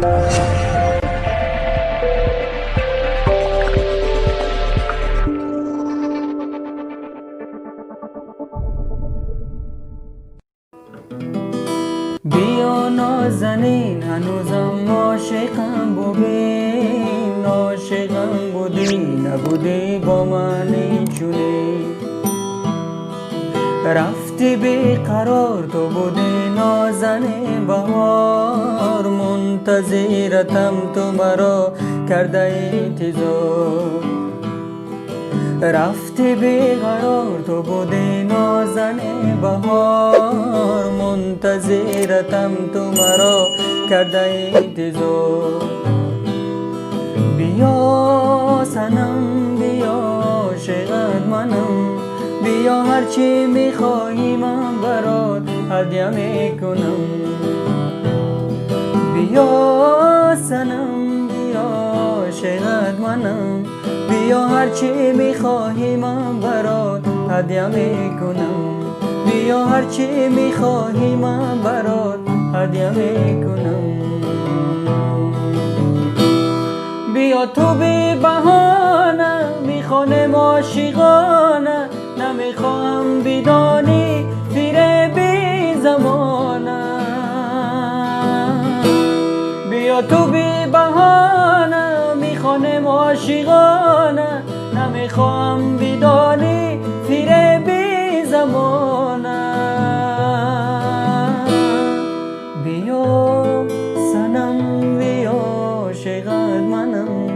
بیا نازنین هنوزم عاشقم ببین، عاشقم بودی نبودی با من اینجوری، رفتی بیقرار تو بودی نازنین بهار، منتظرتم تو مرا کرده انتظار، رفتی بیقرار تو بودی نازنین بهار، منتظرتم تو مرا کرده انتظار، بیا صنم بیا عاشقت منم، بیا هرچی میخواهی من برات هدیه میکنم، بیا صنم بیا عاشقت منم، بیا هرچی میخواهی من برات هدیه میکنم، بیا هرچی میخواهی من برات هدیه میکنم، بیا تو بی بهانه میخوانم عاشقانه، نمیخواهم بدانی پیر بی زمانه، بیا تو بی بهانه میخوانم عاشقانه، نمیخواهم بدانی پیر بی زمانه، بیا صنم بیا عاشقت منم،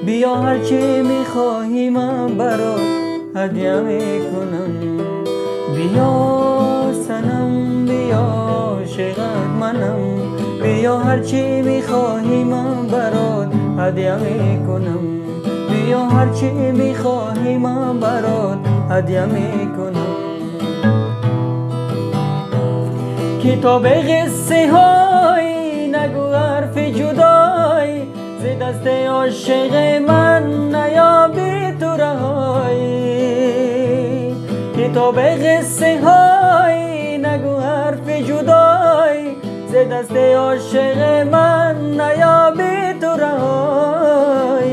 بیا هرچی میخواهی من برات هدیه میکنم، بیا صنم بیا عاشقت منم، بیا هرچی میخواهی من برات هدیه میکنم، بیا هرچی میخواهی من برات هدیه میکنم، کتاب قصه های نگو حرف جدایی، ز دست عاشق من نیابی تو رهایی، کتاب قصه های نگو حرف جدایی، ز دست عاشق من نیابی تو رهایی،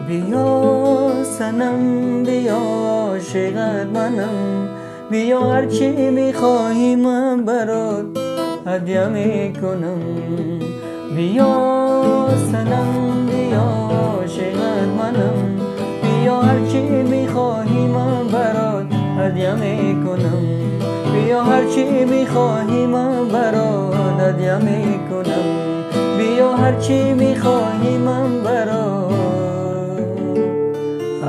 بیا صنم بیا عاشقت منم، بیا هرچی میخواهی من برات هدیه میکنم، بیا صنم بیا عاشقت منم، بیا هرچی میخواهی من برات هدیه میکنم، بیا هرچی میخواهی من برات هدیه میکنم، بیا هرچی میخواهی من برات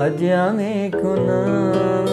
هدیه میکنم.